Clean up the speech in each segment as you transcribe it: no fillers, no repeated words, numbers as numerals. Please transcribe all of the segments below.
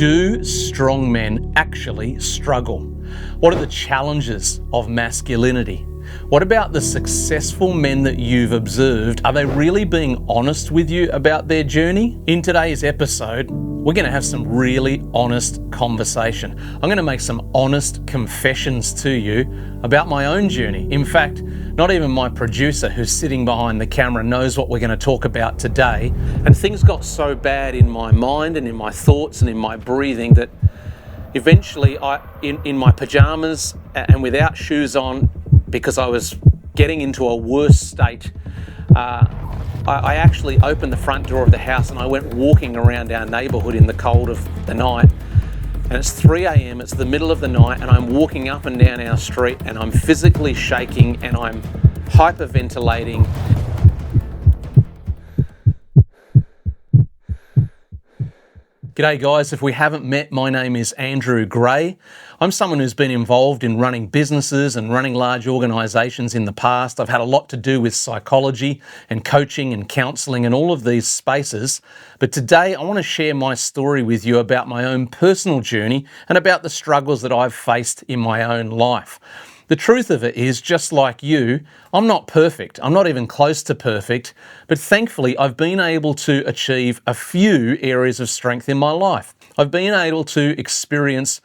Do strong men actually struggle? What are the challenges of masculinity? What about the successful men that you've observed? Are they really being honest with you about their journey? In today's episode, we're going to have some really honest conversation. I'm going to make some honest confessions to you about my own journey. In fact, not even my producer who's sitting behind the camera knows what we're going to talk about today. And things got so bad in my mind and in my thoughts and in my breathing that eventually in my pajamas and without shoes on, because I was getting into a worse state, I actually opened the front door of the house and I went walking around our neighbourhood in the cold of the night. And it's 3 a.m, it's the middle of the night, and I'm walking up and down our street and I'm physically shaking and I'm hyperventilating. G'day guys, if we haven't met, my name is Andrew Gray. I'm someone who's been involved in running businesses and running large organisations in the past. I've had a lot to do with psychology and coaching and counselling and all of these spaces. But today I want to share my story with you about my own personal journey and about the struggles that I've faced in my own life. The truth of it is, just like you, I'm not perfect. I'm not even close to perfect, but thankfully I've been able to achieve a few areas of strength in my life. I've been able to experience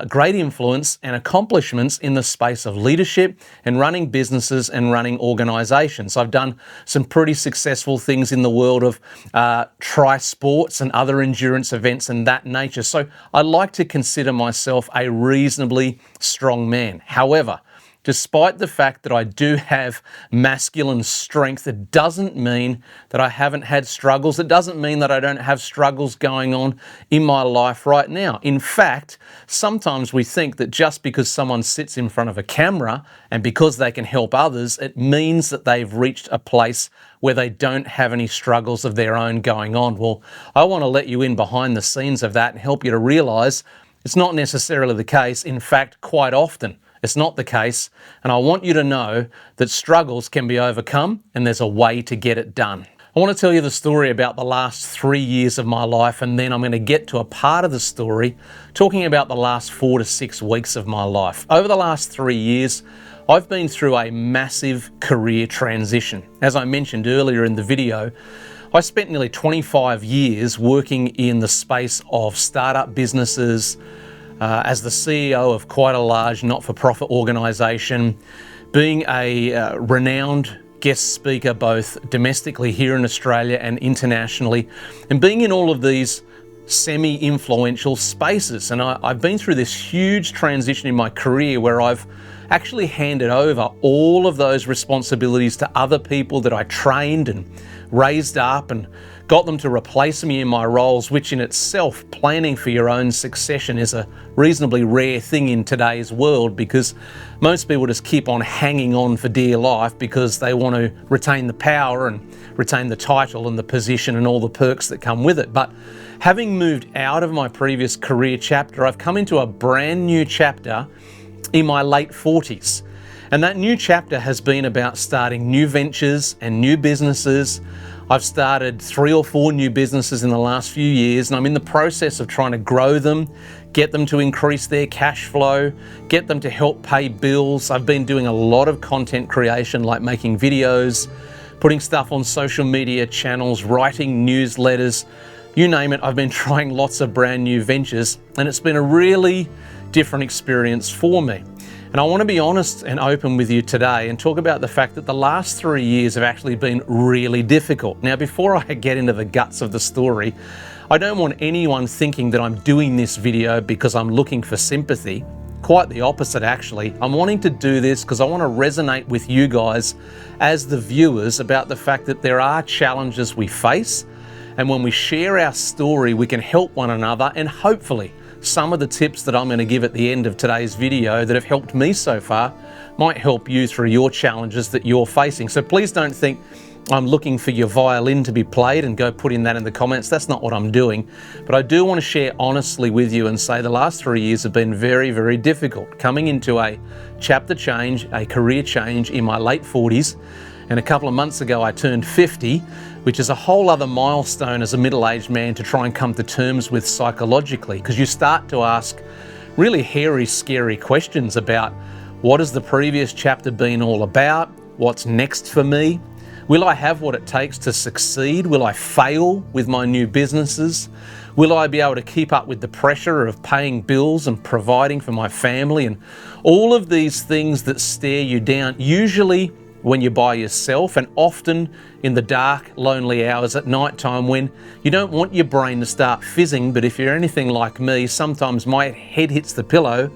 great influence and accomplishments in the space of leadership and running businesses and running organisations. I've done some pretty successful things in the world of tri-sports and other endurance events and that nature. So I like to consider myself a reasonably strong man. However, despite the fact that I do have masculine strength, it doesn't mean that I haven't had struggles. It doesn't mean that I don't have struggles going on in my life right now. In fact, sometimes we think that just because someone sits in front of a camera and because they can help others, it means that they've reached a place where they don't have any struggles of their own going on. Well, I want to let you in behind the scenes of that and help you to realise it's not necessarily the case. In fact, quite often, it's not the case, and I want you to know that struggles can be overcome and there's a way to get it done. I want to tell you the story about the last 3 years of my life, and then I'm going to get to a part of the story talking about the last 4 to 6 weeks of my life. Over the last 3 years, I've been through a massive career transition. As I mentioned earlier in the video, I spent nearly 25 years working in the space of startup businesses, as the CEO of quite a large not-for-profit organisation, being a renowned guest speaker both domestically here in Australia and internationally, and being in all of these semi-influential spaces. And I've been through this huge transition in my career where I've actually handed over all of those responsibilities to other people that I trained and raised up and got them to replace me in my roles, which in itself, planning for your own succession is a reasonably rare thing in today's world, because most people just keep on hanging on for dear life because they want to retain the power and retain the title and the position and all the perks that come with it. But having moved out of my previous career chapter, I've come into a brand new chapter in my late 40s. And that new chapter has been about starting new ventures and new businesses. I've started 3 or 4 new businesses in the last few years, and I'm in the process of trying to grow them, get them to increase their cash flow, get them to help pay bills. I've been doing a lot of content creation, like making videos, putting stuff on social media channels, writing newsletters, you name it. I've been trying lots of brand new ventures, and it's been a really different experience for me. And I want to be honest and open with you today and talk about the fact that the last 3 years have actually been really difficult. Now, before I get into the guts of the story, I don't want anyone thinking that I'm doing this video because I'm looking for sympathy. Quite the opposite, actually. I'm wanting to do this because I want to resonate with you guys as the viewers about the fact that there are challenges we face, and when we share our story, we can help one another, and hopefully some of the tips that I'm going to give at the end of today's video that have helped me so far might help you through your challenges that you're facing. So please don't think I'm looking for your violin to be played and go putting that in the comments. That's not what I'm doing. But I do want to share honestly with you and say the last 3 years have been very, very difficult. Coming into a chapter change, a career change in my late 40s, And a couple of months ago, I turned 50, which is a whole other milestone as a middle-aged man to try and come to terms with psychologically, because you start to ask really hairy, scary questions about what has the previous chapter been all about? What's next for me? Will I have what it takes to succeed? Will I fail with my new businesses? Will I be able to keep up with the pressure of paying bills and providing for my family? And all of these things that stare you down, usually when you're by yourself, and often in the dark, lonely hours at night time when you don't want your brain to start fizzing. But if you're anything like me, sometimes my head hits the pillow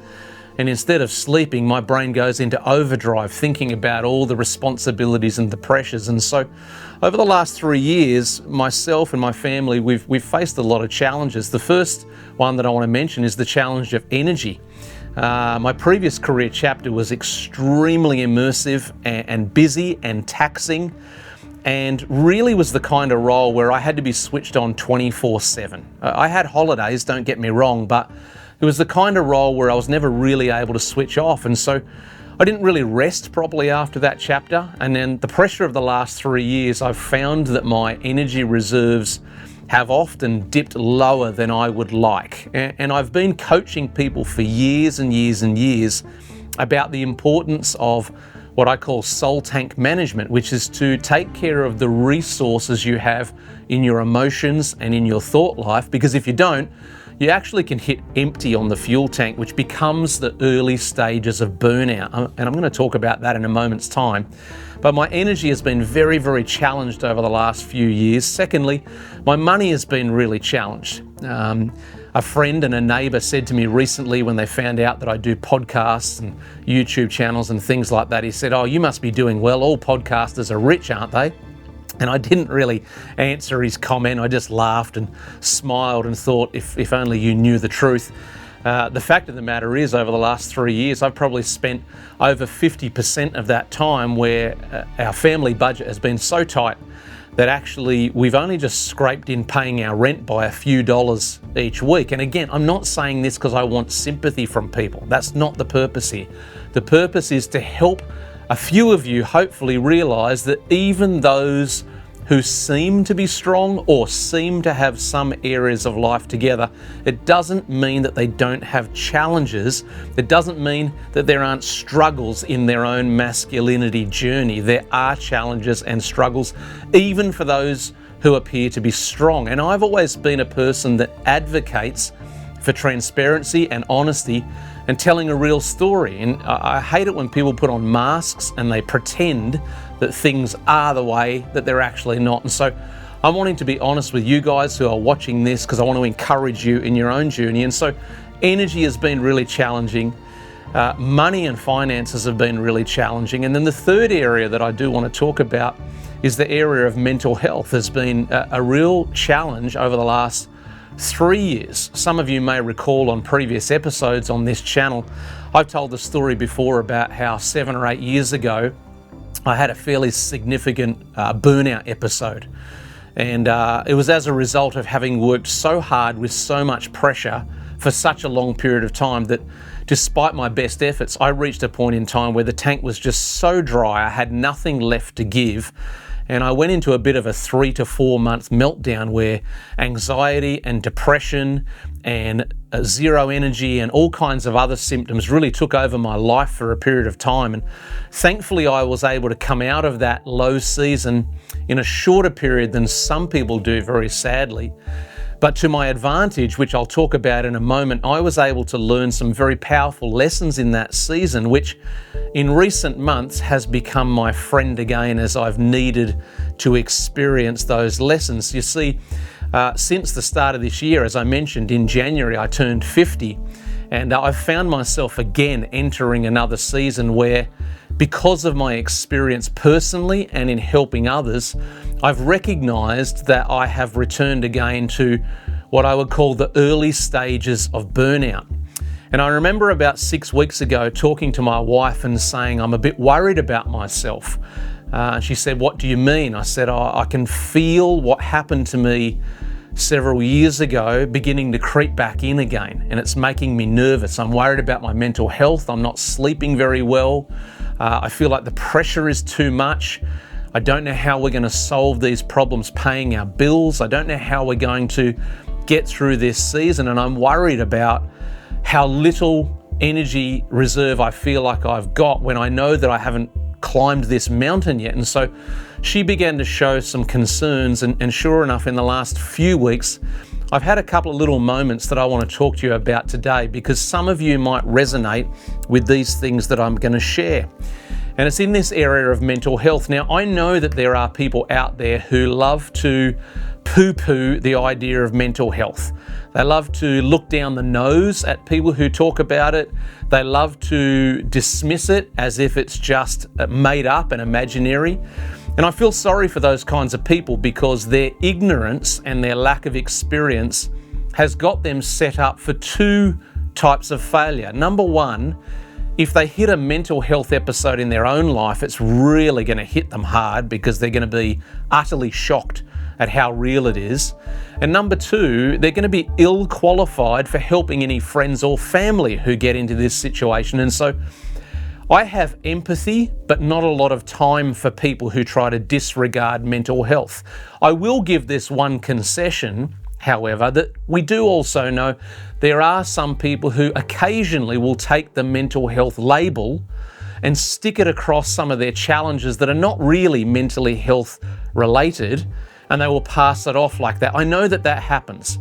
and instead of sleeping, my brain goes into overdrive, thinking about all the responsibilities and the pressures. And so over the last 3 years, myself and my family, we've faced a lot of challenges. The first one that I want to mention is the challenge of energy. My previous career chapter was extremely immersive and busy and taxing, and really was the kind of role where I had to be switched on 24/7. I had holidays, don't get me wrong, but it was the kind of role where I was never really able to switch off. And so I didn't really rest properly after that chapter. And then the pressure of the last 3 years, I've found that my energy reserves have often dipped lower than I would like. And I've been coaching people for years and years and years about the importance of what I call soul tank management, which is to take care of the resources you have in your emotions and in your thought life, because if you don't, you actually can hit empty on the fuel tank, which becomes the early stages of burnout. And I'm going to talk about that in a moment's time. But my energy has been very, very challenged over the last few years. Secondly, my money has been really challenged. A friend and a neighbour said to me recently when they found out that I do podcasts and YouTube channels and things like that, he said, "Oh, you must be doing well. All podcasters are rich, aren't they?" And I didn't really answer his comment. I just laughed and smiled and thought, if only you knew the truth. The fact of the matter is, over the last 3 years, I've probably spent over 50% of that time where our family budget has been so tight that actually we've only just scraped in paying our rent by a few dollars each week. And again, I'm not saying this because I want sympathy from people. That's not the purpose here. The purpose is to help a few of you hopefully realize that even those who seem to be strong or seem to have some areas of life together, it doesn't mean that they don't have challenges. It doesn't mean that there aren't struggles in their own masculinity journey. There are challenges and struggles, even for those who appear to be strong. And I've always been a person that advocates for transparency and honesty and telling a real story. And I hate it when people put on masks and they pretend that things are the way that they're actually not. And so I'm wanting to be honest with you guys who are watching this because I want to encourage you in your own journey. And so energy has been really challenging. Money and finances have been really challenging. And then the third area that I do want to talk about is the area of mental health. There's been a real challenge over the last 3 years. Some of you may recall on previous episodes on this channel, I've told the story before about how 7 or 8 years ago, I had a fairly significant burnout episode. And it was as a result of having worked so hard with so much pressure for such a long period of time that despite my best efforts, I reached a point in time where the tank was just so dry, I had nothing left to give. And I went into a bit of a 3 to 4 month meltdown where anxiety and depression and zero energy and all kinds of other symptoms really took over my life for a period of time. And thankfully, I was able to come out of that low season in a shorter period than some people do, very sadly. But to my advantage, which I'll talk about in a moment, I was able to learn some very powerful lessons in that season, which in recent months has become my friend again as I've needed to experience those lessons. You see, since the start of this year, as I mentioned, in January, I turned 50, and I've found myself again entering another season where, because of my experience personally and in helping others, I've recognized that I have returned again to what I would call the early stages of burnout. And I remember about 6 weeks ago talking to my wife and saying, I'm a bit worried about myself. She said, "What do you mean?" I said, I can feel what happened to me several years ago beginning to creep back in again, and it's making me nervous. I'm worried about my mental health. I'm not sleeping very well. I feel like the pressure is too much. I don't know how we're going to solve these problems paying our bills. I don't know how we're going to get through this season. And I'm worried about how little energy reserve I feel like I've got when I know that I haven't climbed this mountain yet. And so she began to show some concerns. And sure enough, in the last few weeks, I've had a couple of little moments that I want to talk to you about today, because some of you might resonate with these things that I'm going to share. And it's in this area of mental health. Now, I know that there are people out there who love to poo-poo the idea of mental health. They love to look down the nose at people who talk about it. They love to dismiss it as if it's just made up and imaginary. And I feel sorry for those kinds of people, because their ignorance and their lack of experience has got them set up for two types of failure. Number one, if they hit a mental health episode in their own life, it's really going to hit them hard, because they're going to be utterly shocked at how real it is. And number two, they're going to be ill qualified for helping any friends or family who get into this situation. And so I have empathy, but not a lot of time for people who try to disregard mental health. I will give this one concession, however, that we do also know there are some people who occasionally will take the mental health label and stick it across some of their challenges that are not really mentally health related, and they will pass it off like that. I know that that happens.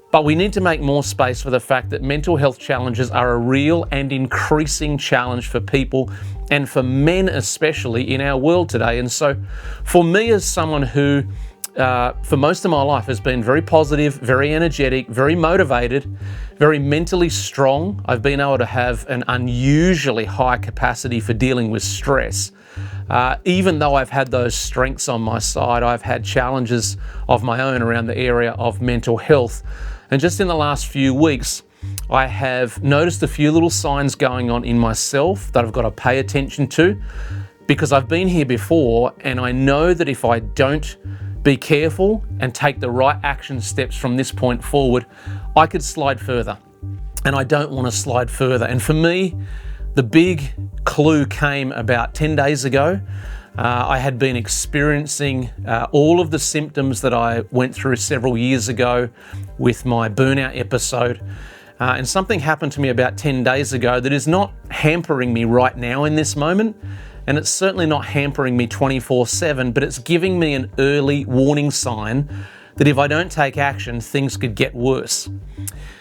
But we need to make more space for the fact that mental health challenges are a real and increasing challenge for people, and for men especially in our world today. And so for me, as someone who for most of my life has been very positive, very energetic, very motivated, very mentally strong, I've been able to have an unusually high capacity for dealing with stress. Even though I've had those strengths on my side, I've had challenges of my own around the area of mental health. And just in the last few weeks, I have noticed a few little signs going on in myself that I've got to pay attention to, because I've been here before, and I know that if I don't be careful and take the right action steps from this point forward, I could slide further. And I don't want to slide further. And for me, the big clue came about 10 days ago. I had been experiencing all of the symptoms that I went through several years ago with my burnout episode. And something happened to me about 10 days ago that is not hampering me right now in this moment. And it's certainly not hampering me 24/7, but it's giving me an early warning sign that if I don't take action, things could get worse.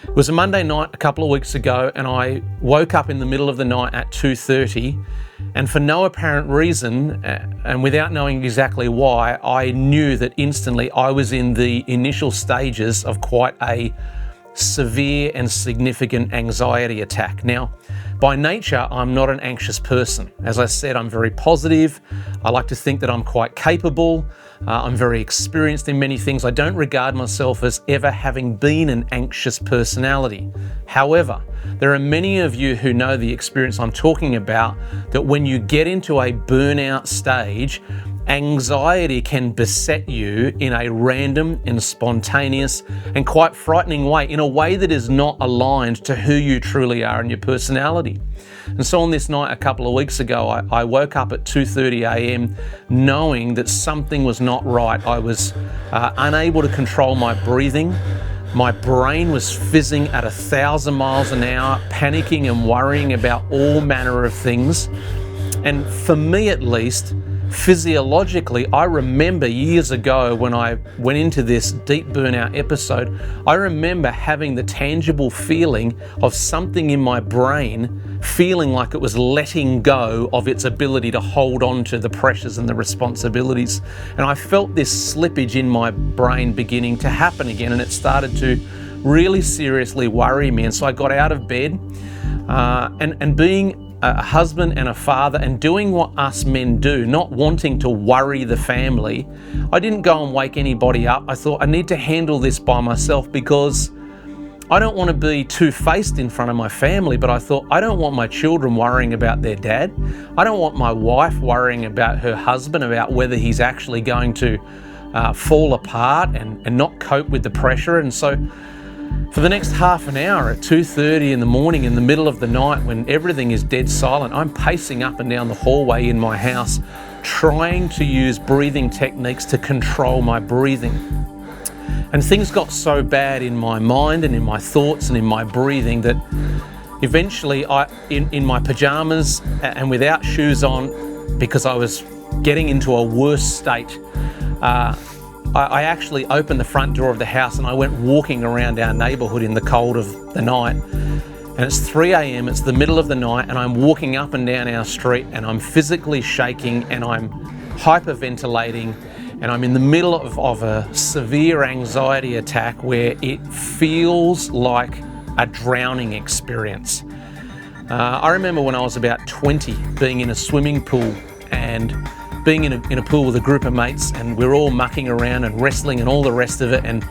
It was a Monday night a couple of weeks ago, and I woke up in the middle of the night at 2:30, and for no apparent reason, and without knowing exactly why, I knew that instantly I was in the initial stages of quite a severe and significant anxiety attack. Now, by nature, I'm not an anxious person. As I said, I'm very positive. I like to think that I'm quite capable. I'm very experienced in many things. I don't regard myself as ever having been an anxious personality. However, there are many of you who know the experience I'm talking about, that when you get into a burnout stage, anxiety can beset you in a random and spontaneous and quite frightening way, in a way that is not aligned to who you truly are and your personality. And so on this night a couple of weeks ago, I woke up at 2:30 a.m. knowing that something was not right. I was unable to control my breathing. My brain was fizzing at 1,000 miles an hour, panicking and worrying about all manner of things. And for me at least, physiologically, I remember years ago when I went into this deep burnout episode, I remember having the tangible feeling of something in my brain feeling like it was letting go of its ability to hold on to the pressures and the responsibilities. And I felt this slippage in my brain beginning to happen again, and it started to really seriously worry me. And so I got out of bed, and being a husband and a father and doing what us men do, not wanting to worry the family, I didn't go and wake anybody up. I thought I need to handle this by myself, because I don't want to be two-faced in front of my family, but I thought I don't want my children worrying about their dad. I don't want my wife worrying about her husband, about whether he's actually going to fall apart and not cope with the pressure. And so for the next half an hour at 2:30 in the morning, in the middle of the night, when everything is dead silent, I'm pacing up and down the hallway in my house, trying to use breathing techniques to control my breathing. And things got so bad in my mind and in my thoughts and in my breathing that eventually in my pajamas and without shoes on, because I was getting into a worse state, I actually opened the front door of the house and I went walking around our neighbourhood in the cold of the night. And it's 3 a.m, it's the middle of the night, and I'm walking up and down our street and I'm physically shaking and I'm hyperventilating, and I'm in the middle of a severe anxiety attack where it feels like a drowning experience. I remember when I was about 20 being in a swimming pool and being in a pool with a group of mates, and we're all mucking around and wrestling and all the rest of it, and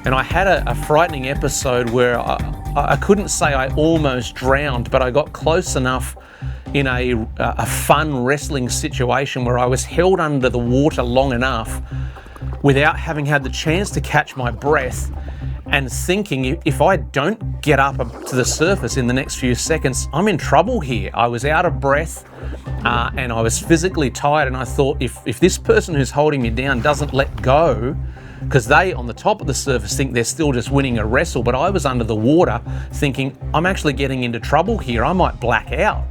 I had a frightening episode where I couldn't say I almost drowned, but I got close enough in a fun wrestling situation where I was held under the water long enough without having had the chance to catch my breath and thinking, if I don't get up to the surface in the next few seconds, I'm in trouble here. I was out of breath and I was physically tired, and I thought, if this person who's holding me down doesn't let go, because they on the top of the surface think they're still just winning a wrestle, but I was under the water thinking, I'm actually getting into trouble here, I might black out.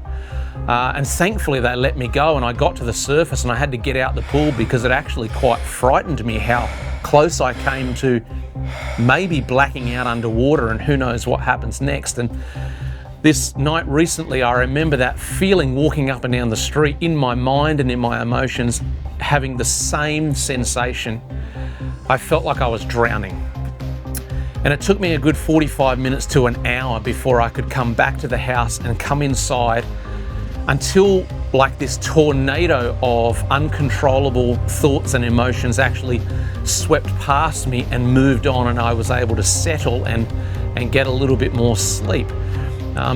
And thankfully they let me go, and I got to the surface and I had to get out the pool because it actually quite frightened me how close I came to maybe blacking out underwater, and who knows what happens next. And this night recently, I remember that feeling walking up and down the street in my mind and in my emotions, having the same sensation. I felt like I was drowning. And it took me a good 45 minutes to an hour before I could come back to the house and come inside, until like this tornado of uncontrollable thoughts and emotions actually swept past me and moved on, and I was able to settle and get a little bit more sleep.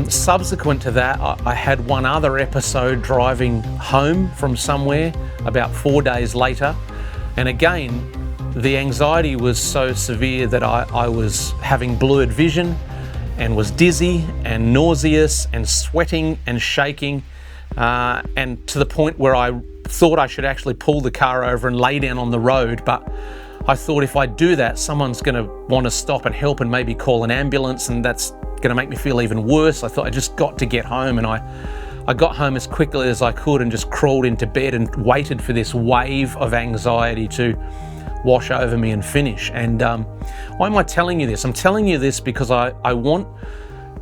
Subsequent to that, I had one other episode driving home from somewhere about 4 days later, and again the anxiety was so severe that I was having blurred vision and was dizzy and nauseous and sweating and shaking, and to the point where I thought I should actually pull the car over and lay down on the road, but I thought if I do that, someone's going to want to stop and help and maybe call an ambulance, and that's going to make me feel even worse. I thought I just got to get home, and I got home as quickly as I could and just crawled into bed and waited for this wave of anxiety to wash over me and finish. And why am I telling you this? I'm telling you this because I want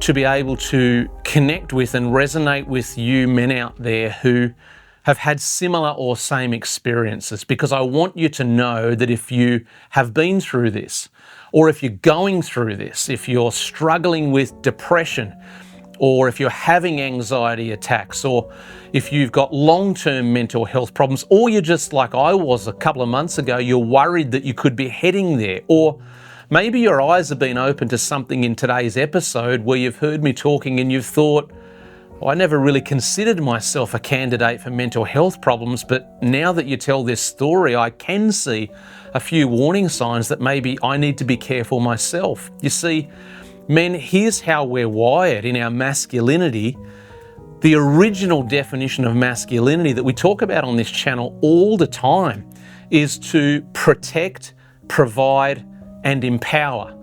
to be able to connect with and resonate with you men out there who have had similar or same experiences, because I want you to know that if you have been through this, or if you're going through this, if you're struggling with depression, or if you're having anxiety attacks, or if you've got long-term mental health problems, or you're just like I was a couple of months ago, you're worried that you could be heading there, or maybe your eyes have been open to something in today's episode where you've heard me talking and you've thought, well, I never really considered myself a candidate for mental health problems, but now that you tell this story, I can see a few warning signs that maybe I need to be careful myself. You see, men, here's how we're wired in our masculinity. The original definition of masculinity that we talk about on this channel all the time is to protect, provide, and empower.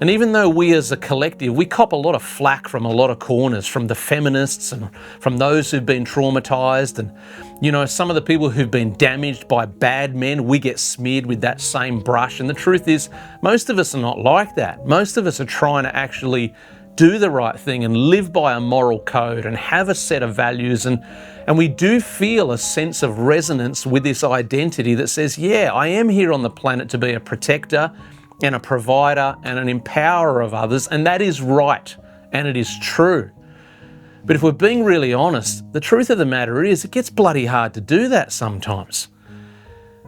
And even though we as a collective, we cop a lot of flack from a lot of corners, from the feminists and from those who've been traumatized, and you know, some of the people who've been damaged by bad men, we get smeared with that same brush. And the truth is, most of us are not like that. Most of us are trying to actually do the right thing and live by a moral code and have a set of values, and we do feel a sense of resonance with this identity that says, yeah, I am here on the planet to be a protector and a provider and an empowerer of others, and that is right and it is true. But if we're being really honest, the truth of the matter is it gets bloody hard to do that sometimes.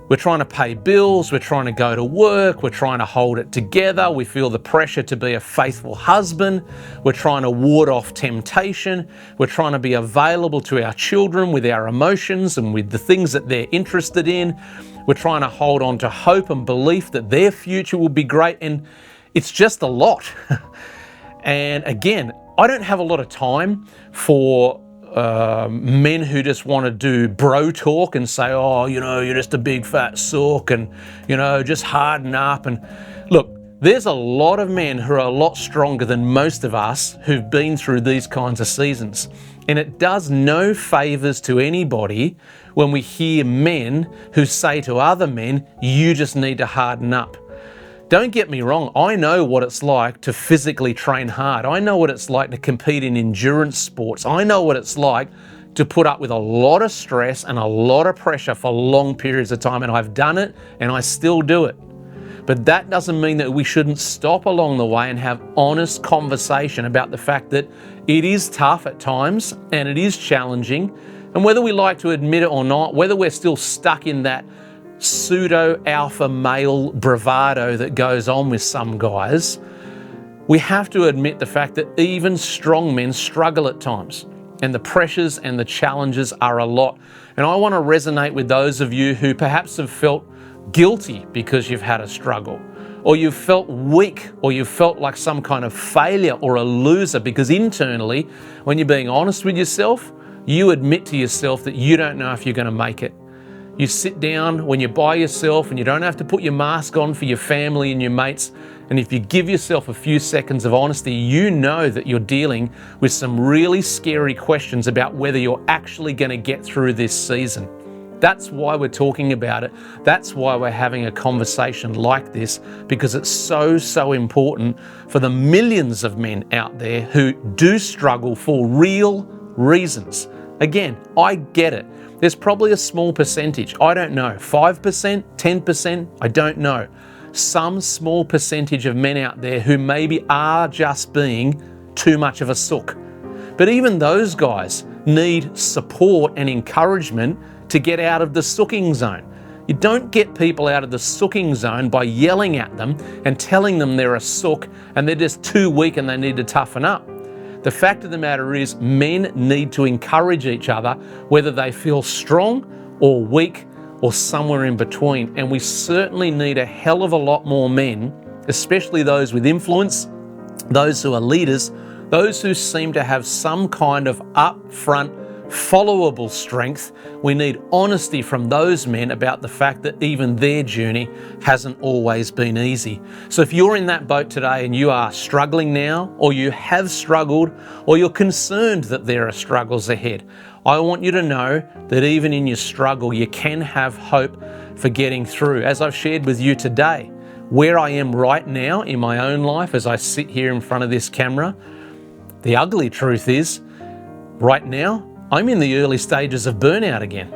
We're trying to pay bills, we're trying to go to work, we're trying to hold it together, we feel the pressure to be a faithful husband, we're trying to ward off temptation, we're trying to be available to our children with our emotions and with the things that they're interested in. We're trying to hold on to hope and belief that their future will be great, and it's just a lot. And again, I don't have a lot of time for men who just want to do bro talk and say, oh, you're just a big fat sook and, just harden up. And look, there's a lot of men who are a lot stronger than most of us who've been through these kinds of seasons. And it does no favours to anybody when we hear men who say to other men, you just need to harden up. Don't get me wrong, I know what it's like to physically train hard. I know what it's like to compete in endurance sports. I know what it's like to put up with a lot of stress and a lot of pressure for long periods of time, and I've done it and I still do it. But that doesn't mean that we shouldn't stop along the way and have honest conversation about the fact that it is tough at times and it is challenging. And whether we like to admit it or not, whether we're still stuck in that pseudo alpha male bravado that goes on with some guys, we have to admit the fact that even strong men struggle at times, and the pressures and the challenges are a lot. And I want to resonate with those of you who perhaps have felt guilty because you've had a struggle, or you've felt weak, or you've felt like some kind of failure or a loser because internally, when you're being honest with yourself, you admit to yourself that you don't know if you're going to make it. You sit down when you're by yourself and you don't have to put your mask on for your family and your mates. And if you give yourself a few seconds of honesty, you know that you're dealing with some really scary questions about whether you're actually going to get through this season. That's why we're talking about it. That's why we're having a conversation like this, because it's so important for the millions of men out there who do struggle for real reasons. Again, I get it. There's probably a small percentage, I don't know, 5%, 10%, I don't know. Some small percentage of men out there who maybe are just being too much of a sook. But even those guys need support and encouragement to get out of the sooking zone. You don't get people out of the sooking zone by yelling at them and telling them they're a sook and they're just too weak and they need to toughen up. The fact of the matter is, men need to encourage each other, whether they feel strong or weak or somewhere in between. And we certainly need a hell of a lot more men, especially those with influence, those who are leaders, those who seem to have some kind of upfront, followable strength. We need honesty from those men about the fact that even their journey hasn't always been easy. So if you're in that boat today and you are struggling now, or you have struggled, or you're concerned that there are struggles ahead, I want you to know that even in your struggle, you can have hope for getting through. As I've shared with you today, where I am right now in my own life as I sit here in front of this camera, the ugly truth is, right now, I'm in the early stages of burnout again.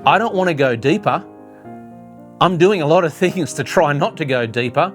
I don't want to go deeper. I'm doing a lot of things to try not to go deeper,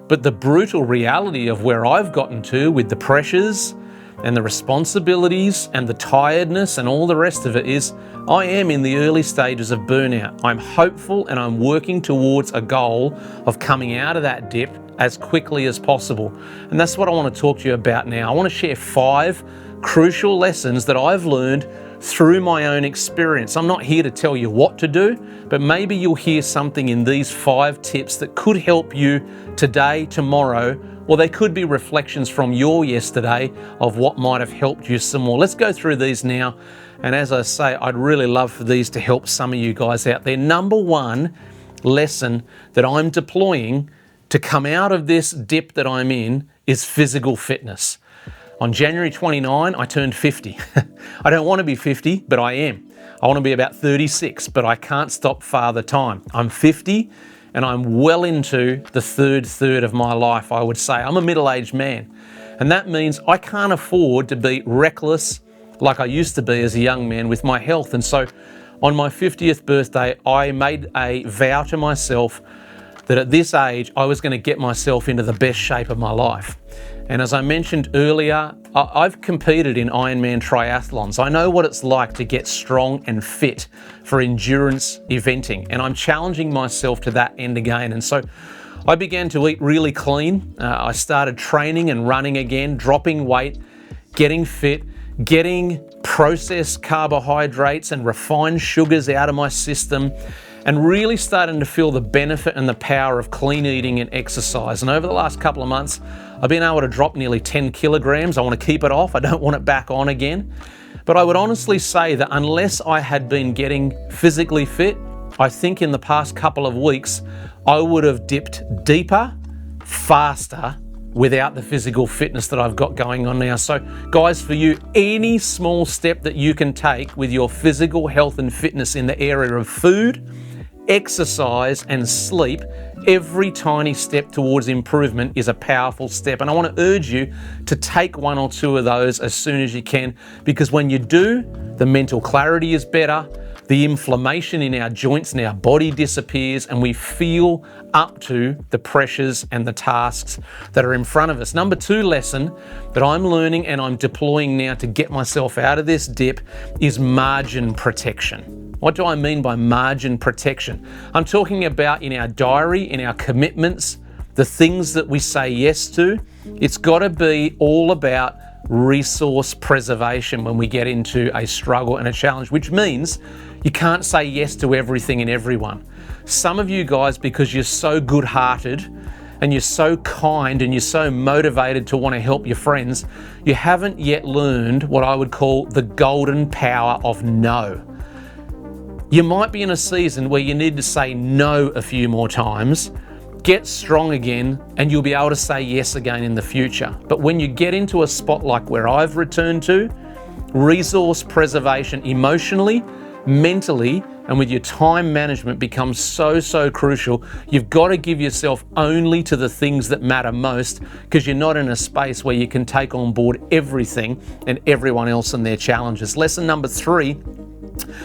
but the brutal reality of where I've gotten to with the pressures and the responsibilities and the tiredness and all the rest of it is, I am in the early stages of burnout. I'm hopeful and I'm working towards a goal of coming out of that dip as quickly as possible. And that's what I want to talk to you about now. I want to share 5 crucial lessons that I've learned through my own experience. I'm not here to tell you what to do, but maybe you'll hear something in these 5 tips that could help you today, tomorrow, or they could be reflections from your yesterday of what might have helped you some more. Let's go through these now. And as I say, I'd really love for these to help some of you guys out there. Number 1 lesson that I'm deploying to come out of this dip that I'm in is physical fitness. On January 29, I turned 50. I don't want to be 50, but I am. I want to be about 36, but I can't stop Father Time. I'm 50 and I'm well into the third of my life, I would say. I'm a middle-aged man. And that means I can't afford to be reckless like I used to be as a young man with my health. And so on my 50th birthday, I made a vow to myself that at this age, I was going to get myself into the best shape of my life. And as I mentioned earlier, I've competed in Ironman triathlons. I know what it's like to get strong and fit for endurance eventing, and I'm challenging myself to that end again. And so I began to eat really clean. I started training and running again, dropping weight, getting fit, getting processed carbohydrates and refined sugars out of my system, and really starting to feel the benefit and the power of clean eating and exercise. And over the last couple of months, I've been able to drop nearly 10 kilograms. I want to keep it off. I don't want it back on again. But I would honestly say that unless I had been getting physically fit, I think in the past couple of weeks, I would have dipped deeper, faster, without the physical fitness that I've got going on now. So guys, for you, any small step that you can take with your physical health and fitness in the area of food, exercise and sleep, every tiny step towards improvement is a powerful step. And I want to urge you to take one or two of those as soon as you can, because when you do, the mental clarity is better, the inflammation in our joints and our body disappears, and we feel up to the pressures and the tasks that are in front of us. Number 2 lesson that I'm learning and I'm deploying now to get myself out of this dip is margin protection. What do I mean by margin protection? I'm talking about in our diary, in our commitments, the things that we say yes to. It's got to be all about resource preservation when we get into a struggle and a challenge, which means you can't say yes to everything and everyone. Some of you guys, because you're so good-hearted and you're so kind and you're so motivated to want to help your friends, you haven't yet learned what I would call the golden power of no. You might be in a season where you need to say no a few more times, get strong again, and you'll be able to say yes again in the future. But when you get into a spot like where I've returned to, resource preservation emotionally, mentally, and with your time management becomes so crucial. You've got to give yourself only to the things that matter most, because you're not in a space where you can take on board everything and everyone else and their challenges. Lesson number 3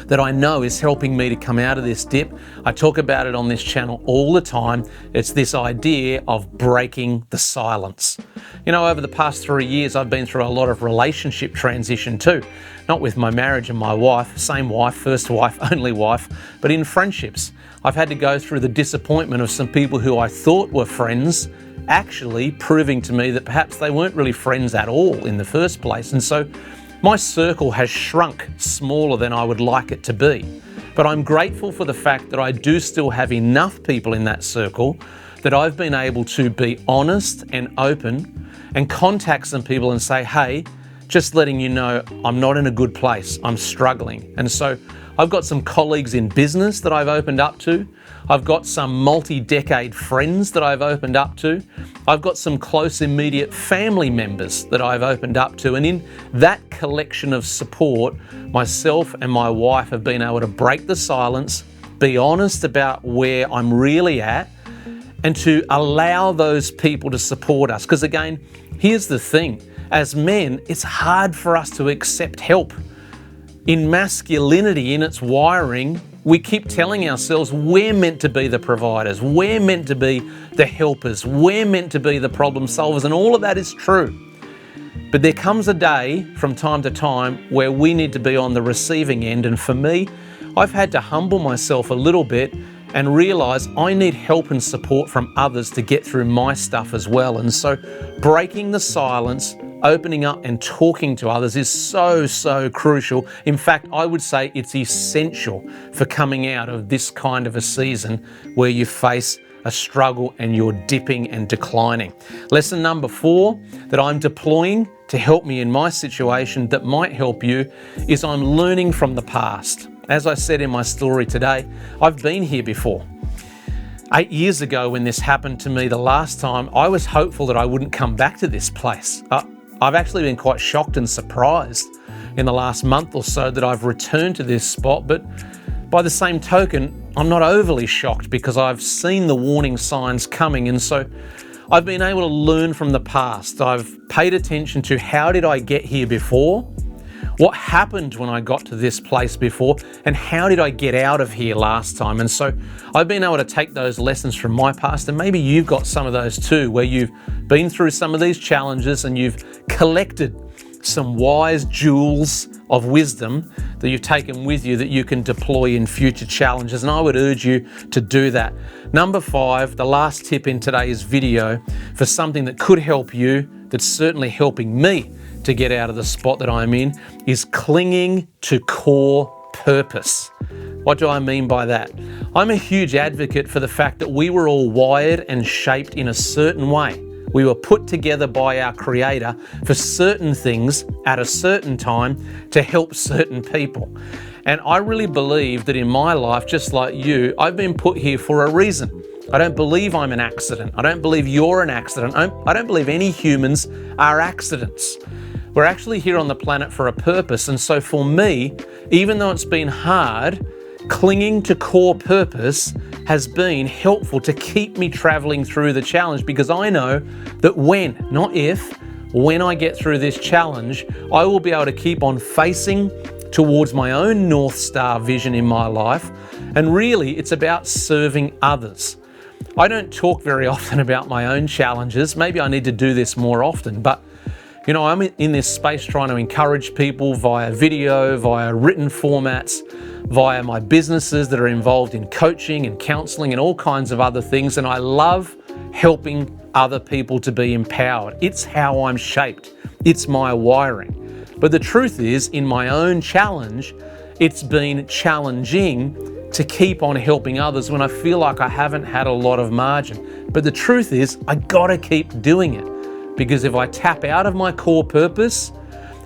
that I know is helping me to come out of this dip. I talk about it on this channel all the time. It's this idea of breaking the silence. You know, over the past 3 years, I've been through a lot of relationship transition too. Not with my marriage and my wife, same wife, first wife, only wife, but in friendships. I've had to go through the disappointment of some people who I thought were friends, actually proving to me that perhaps they weren't really friends at all in the first place. And so my circle has shrunk smaller than I would like it to be. But I'm grateful for the fact that I do still have enough people in that circle that I've been able to be honest and open and contact some people and say, hey, just letting you know I'm not in a good place, I'm struggling. And so I've got some colleagues in business that I've opened up to. I've got some multi-decade friends that I've opened up to. I've got some close immediate family members that I've opened up to. And in that collection of support, myself and my wife have been able to break the silence, be honest about where I'm really at, and to allow those people to support us. Because again, here's the thing. As men, it's hard for us to accept help. In masculinity, in its wiring, we keep telling ourselves we're meant to be the providers, we're meant to be the helpers, we're meant to be the problem solvers, and all of that is true. But there comes a day from time to time where we need to be on the receiving end, and for me, I've had to humble myself a little bit and realize I need help and support from others to get through my stuff as well. And so breaking the silence, opening up and talking to others is so crucial. In fact, I would say it's essential for coming out of this kind of a season where you face a struggle and you're dipping and declining. Lesson number 4 that I'm deploying to help me in my situation that might help you is I'm learning from the past. As I said in my story today, I've been here before. 8 years ago when this happened to me the last time, I was hopeful that I wouldn't come back to this place. I've actually been quite shocked and surprised in the last month or so that I've returned to this spot, but by the same token, I'm not overly shocked because I've seen the warning signs coming, and so I've been able to learn from the past. I've paid attention to how did I get here before, what happened when I got to this place before, and how did I get out of here last time? And so I've been able to take those lessons from my past, and maybe you've got some of those too, where you've been through some of these challenges and you've collected some wise jewels of wisdom that you've taken with you that you can deploy in future challenges. And I would urge you to do that. Number 5, the last tip in today's video for something that could help you, that's certainly helping me to get out of the spot that I'm in, is clinging to core purpose. What do I mean by that? I'm a huge advocate for the fact that we were all wired and shaped in a certain way. We were put together by our Creator for certain things at a certain time to help certain people. And I really believe that in my life, just like you, I've been put here for a reason. I don't believe I'm an accident. I don't believe you're an accident. I don't believe any humans are accidents. We're actually here on the planet for a purpose. And so for me, even though it's been hard, clinging to core purpose has been helpful to keep me traveling through the challenge, because I know that when, not if, when I get through this challenge, I will be able to keep on facing towards my own North Star vision in my life. And really, it's about serving others. I don't talk very often about my own challenges. Maybe I need to do this more often, but you know, I'm in this space trying to encourage people via video, via written formats, via my businesses that are involved in coaching and counseling and all kinds of other things. And I love helping other people to be empowered. It's how I'm shaped. It's my wiring. But the truth is, in my own challenge, it's been challenging to keep on helping others when I feel like I haven't had a lot of margin. But the truth is, I gotta keep doing it. Because if I tap out of my core purpose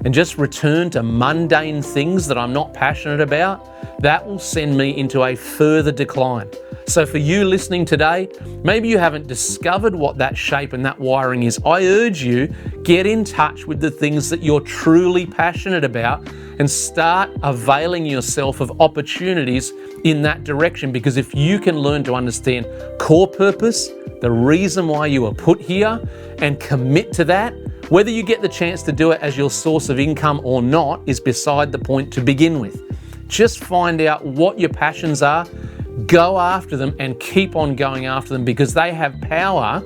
and just return to mundane things that I'm not passionate about, that will send me into a further decline. So for you listening today, maybe you haven't discovered what that shape and that wiring is. I urge you, get in touch with the things that you're truly passionate about and start availing yourself of opportunities in that direction. Because if you can learn to understand core purpose, the reason why you were put here, and commit to that, whether you get the chance to do it as your source of income or not is beside the point to begin with. Just find out what your passions are, go after them, and keep on going after them, because they have power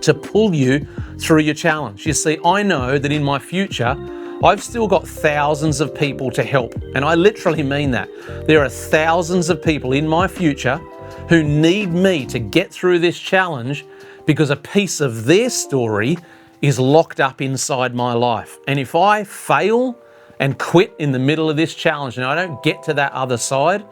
to pull you through your challenge. You see, I know that in my future, I've still got thousands of people to help. And I literally mean that. There are thousands of people in my future who need me to get through this challenge, because a piece of their story is locked up inside my life. And if I fail and quit in the middle of this challenge and I don't get to that other side,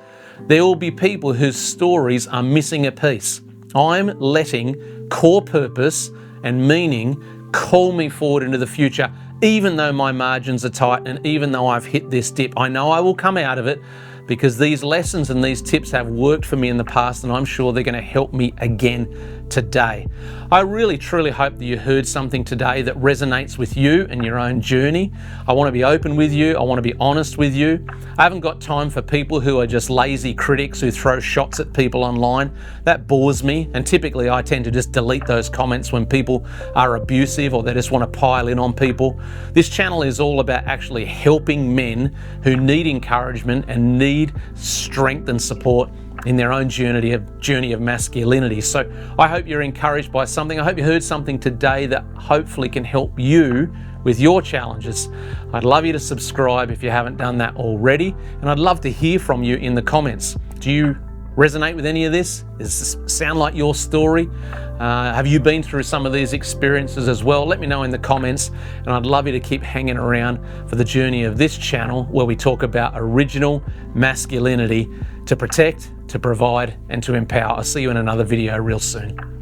there will be people whose stories are missing a piece. I'm letting core purpose and meaning call me forward into the future, even though my margins are tight and even though I've hit this dip. I know I will come out of it, because these lessons and these tips have worked for me in the past, and I'm sure they're going to help me again today. I really, truly hope that you heard something today that resonates with you and your own journey. I want to be open with you. I want to be honest with you. I haven't got time for people who are just lazy critics who throw shots at people online. That bores me, and typically I tend to just delete those comments when people are abusive or they just want to pile in on people. This channel is all about actually helping men who need encouragement and need strength and support in their own journey of masculinity. So I hope you're encouraged by something. I hope you heard something today that hopefully can help you with your challenges. I'd love you to subscribe if you haven't done that already, and I'd love to hear from you in the comments. Do you resonate with any of this? Does this sound like your story? Have you been through some of these experiences as well? Let me know in the comments, and I'd love you to keep hanging around for the journey of this channel, where we talk about original masculinity to protect, to provide, and to empower. I'll see you in another video real soon.